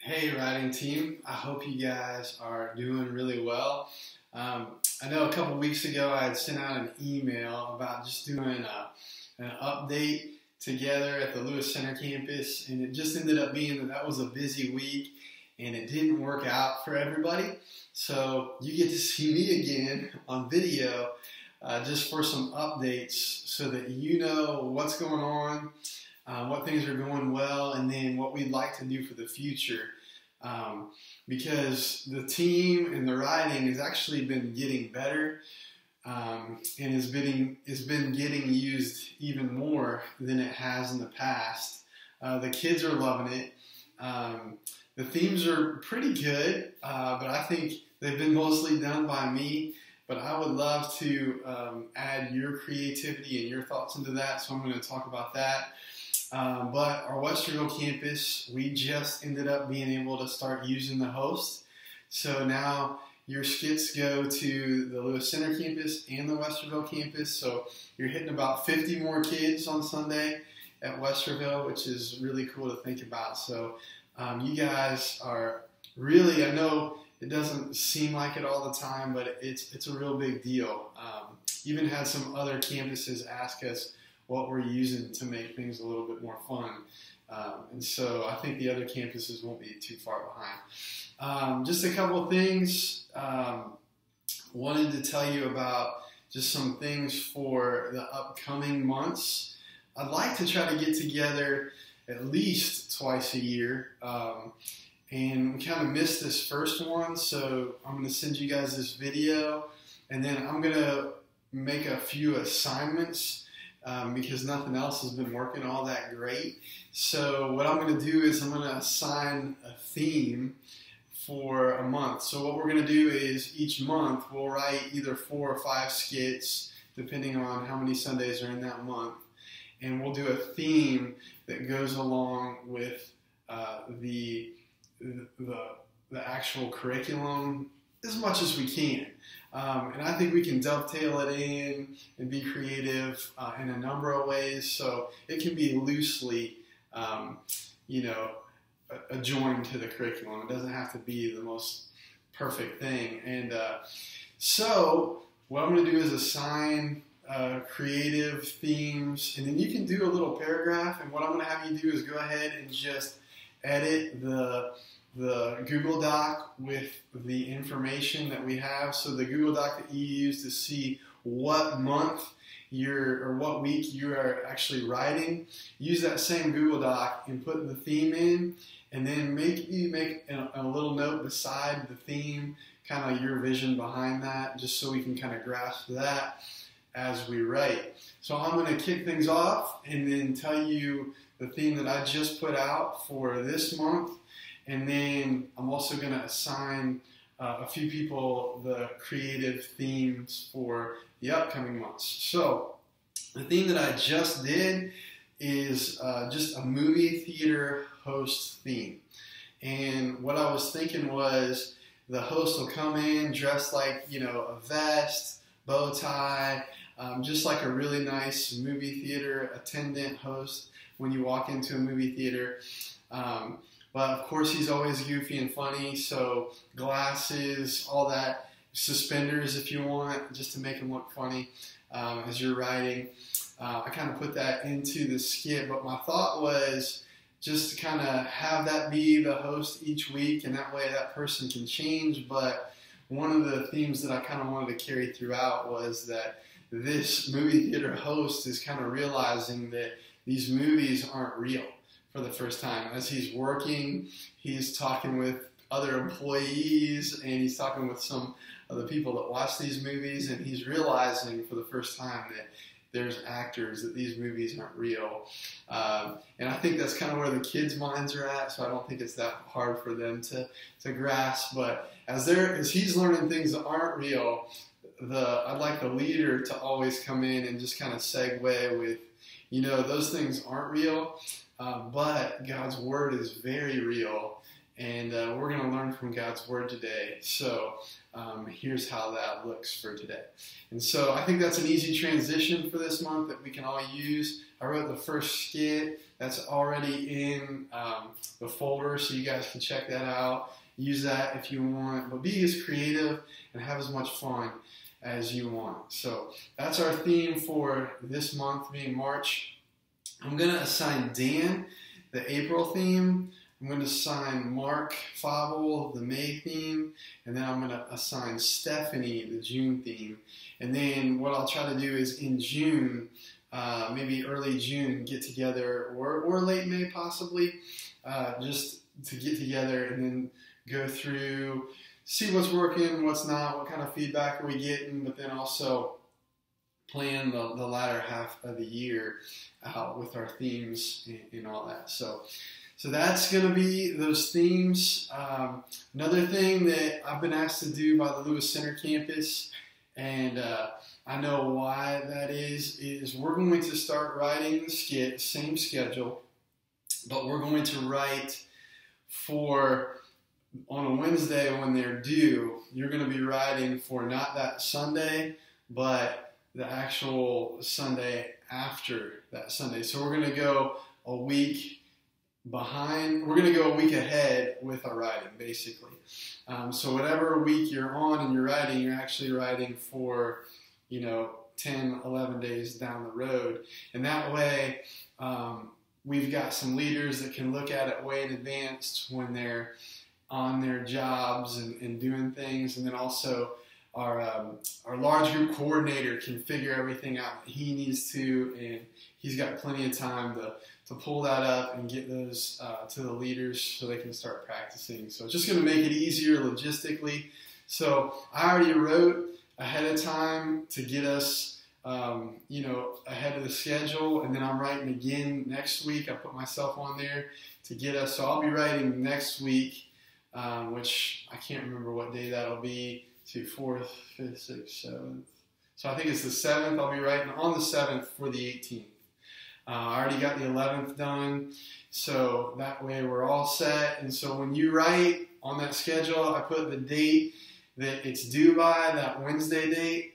Hey writing team, I hope you guys are doing really well. I know a couple weeks ago I had sent out an email about just doing an update together at the Lewis Center campus, and it just ended up being that was a busy week and it didn't work out for everybody. So you get to see me again on video just for some updates so that you know what's going on, what things are going well, and then what we'd like to do for the future. Because the team and the writing has actually been getting better and has been getting used even more than it has in the past. The kids are loving it. The themes are pretty good, but I think they've been mostly done by me. But I would love to add your creativity and your thoughts into that, so I'm going to talk about that. But our Westerville campus, we just ended up being able to start using the host. So now your skits go to the Lewis Center campus and the Westerville campus. So you're hitting about 50 more kids on Sunday at Westerville, which is really cool to think about. So you guys are really, I know it doesn't seem like it all the time, but it's a real big deal. Even had some other campuses ask us what we're using to make things a little bit more fun. And so I think the other campuses won't be too far behind. Just a couple of things. Wanted to tell you about just some things for the upcoming months. I'd like to try to get together at least twice a year. And we kind of missed this first one, so I'm going to send you guys this video, and then I'm going to make a few assignments because nothing else has been working all that great. So what I'm going to do is I'm going to assign a theme for a month. So what we're going to do is each month we'll write either 4 or 5 skits, depending on how many Sundays are in that month, and we'll do a theme that goes along with the actual curriculum as much as we can. And I think we can dovetail it in and be creative in a number of ways. So it can be loosely, adjoined to the curriculum. It doesn't have to be the most perfect thing. And so what I'm going to do is assign creative themes, and then you can do a little paragraph. And what I'm going to have you do is go ahead and just edit the Google Doc with the information that we have. So the Google Doc that you use to see what month or what week you are actually writing, use that same Google Doc and put the theme in, and then make a little note beside the theme, kind of your vision behind that, just so we can kind of grasp that as we write. So I'm going to kick things off and then tell you the theme that I just put out for this month. And then I'm also going to assign a few people the creative themes for the upcoming months. So the theme that I just did is just a movie theater host theme. And what I was thinking was the host will come in dressed like, a vest, bow tie, just like a really nice movie theater attendant host when you walk into a movie theater. But of course he's always goofy and funny, so glasses, all that, suspenders if you want, just to make him look funny as you're writing. I kind of put that into the skit, but my thought was just to kind of have that be the host each week, and that way that person can change. But one of the themes that I kind of wanted to carry throughout was that this movie theater host is kind of realizing that these movies aren't real. For the first time. As he's working, he's talking with other employees, and he's talking with some of the people that watch these movies, and he's realizing for the first time that there's actors, that these movies aren't real. And I think that's kind of where the kids' minds are at, so I don't think it's that hard for them to grasp. But as he's learning things that aren't real, I'd like the leader to always come in and just kind of segue with, those things aren't real. But God's Word is very real, and we're going to learn from God's Word today. So here's how that looks for today. And so I think that's an easy transition for this month that we can all use. I wrote the first skit That's already in the folder, so you guys can check that out. Use that if you want, but be as creative and have as much fun as you want. So that's our theme for this month, being March. I'm going to assign Dan the April theme. I'm going to assign Mark Fable the May theme, and then I'm going to assign Stephanie the June theme. And then what I'll try to do is in June, maybe early June, get together, or late May possibly, just to get together and then go through, see what's working, what's not, what kind of feedback are we getting, but then also plan the latter half of the year out with our themes and all that. So that's going to be those themes. Another thing that I've been asked to do by the Lewis Center campus, and I know why that is we're going to start writing the skit, same schedule, but we're going to write on a Wednesday when they're due. You're going to be writing for not that Sunday, but the actual Sunday after that Sunday. So we're going to go a week behind. We're going to go a week ahead with our writing, basically. So whatever week you're on and you're writing, you're actually writing for, 10, 11 days down the road. And that way, we've got some leaders that can look at it way in advance when they're on their jobs and doing things. And then also our large group coordinator can figure everything out that he needs to, and he's got plenty of time to pull that up and get those to the leaders so they can start practicing. So it's just going to make it easier logistically. So I already wrote ahead of time to get us ahead of the schedule, and then I'm writing again next week. I put myself on there to get us. So I'll be writing next week, which I can't remember what day that'll be. 4th, 5th, 6th, 7th. So I think it's the 7th. I'll be writing on the 7th for the 18th. I already got the 11th done, so that way we're all set. And so when you write on that schedule, I put the date that it's due by, that Wednesday date.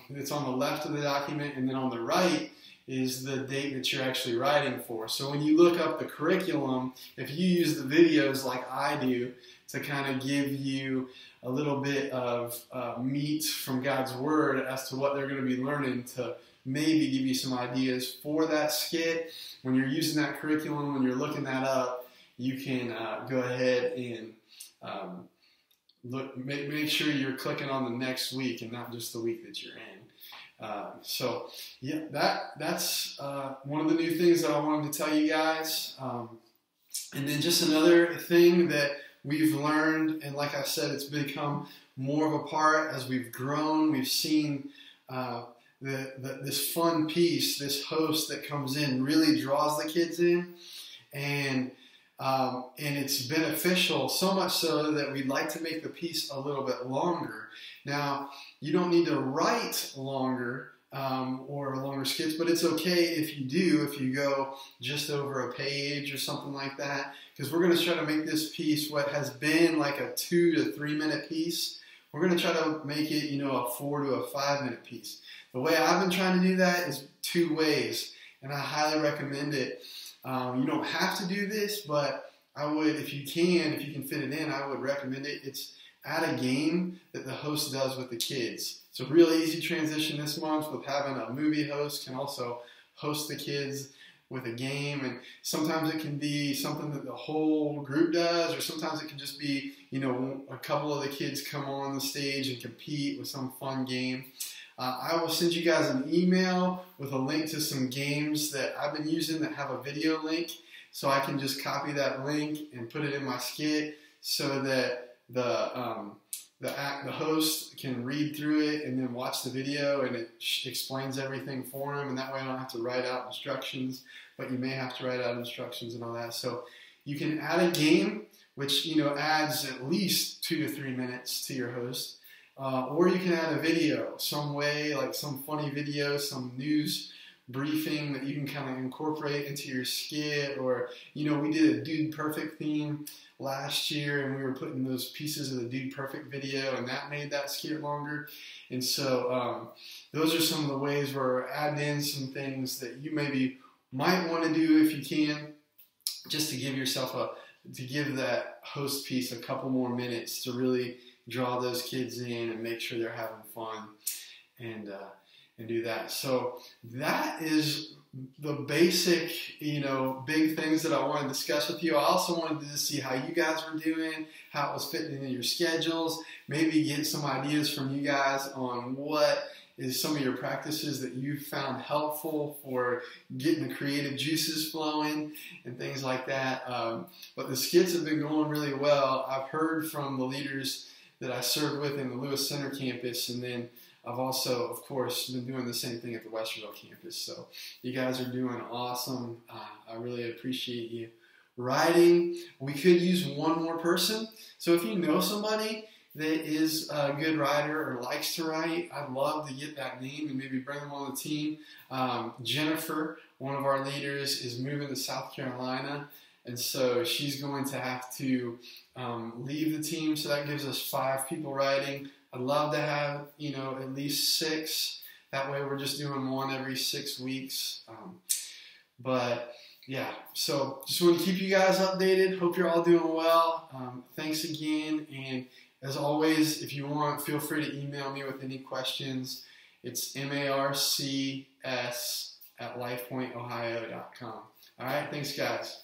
It's on the left of the document, and then on the right is the date that you're actually writing for. So when you look up the curriculum, if you use the videos like I do to kind of give you a little bit of meat from God's Word as to what they're going to be learning, to maybe give you some ideas for that skit, when you're using that curriculum, when you're looking that up, you can go ahead and make sure you're clicking on the next week and not just the week that you're in. So yeah, that's one of the new things that I wanted to tell you guys. And then just another thing that we've learned, and like I said, it's become more of a part as we've grown. We've seen this fun piece, this host that comes in really draws the kids in, and it's beneficial, so much so that we'd like to make the piece a little bit longer. Now, you don't need to write longer or longer skits, but it's okay if you do, if you go just over a page or something like that, because we're going to try to make this piece what has been like a 2 to 3 minute piece. We're going to try to make it, a 4 to a 5 minute piece. The way I've been trying to do that is 2 ways, and I highly recommend it. You don't have to do this, but I would, if you can fit it in, I would recommend it. It's add a game that the host does with the kids. It's a real easy transition this month with having a movie host can also host the kids with a game, and sometimes it can be something that the whole group does, or sometimes it can just be, a couple of the kids come on the stage and compete with some fun game. I will send you guys an email with a link to some games that I've been using that have a video link, so I can just copy that link and put it in my skit so that the host can read through it and then watch the video, and it explains everything for him, and that way I don't have to write out instructions, but you may have to write out instructions and all that. So you can add a game, which adds at least 2 to 3 minutes to your host. Or you can add a video, some way, like some funny video, some news briefing that you can kind of incorporate into your skit. Or, we did a Dude Perfect theme last year, and we were putting those pieces of the Dude Perfect video, and that made that skit longer. And so those are some of the ways where we're adding in some things that you maybe might want to do, if you can, just to give yourself to give that host piece a couple more minutes to really draw those kids in and make sure they're having fun, and do that. So that is the basic, big things that I want to discuss with you. I also wanted to see how you guys were doing, how it was fitting into your schedules, maybe get some ideas from you guys on what is some of your practices that you found helpful for getting the creative juices flowing and things like that. But the skits have been going really well. I've heard from the leaders that I served with in the Lewis Center campus, and then I've also, of course, been doing the same thing at the Westerville campus. So you guys are doing awesome. I really appreciate you writing. We could use one more person. So if you know somebody that is a good writer or likes to write, I'd love to get that name and maybe bring them on the team. Jennifer, one of our leaders, is moving to South Carolina, and so she's going to have to leave the team. So that gives us 5 people writing. I'd love to have, at least 6. That way we're just doing one every 6 weeks. But yeah, so just want to keep you guys updated. Hope you're all doing well. Thanks again. And as always, if you want, feel free to email me with any questions. It's marcs@lifepointohio.com. All right, thanks guys.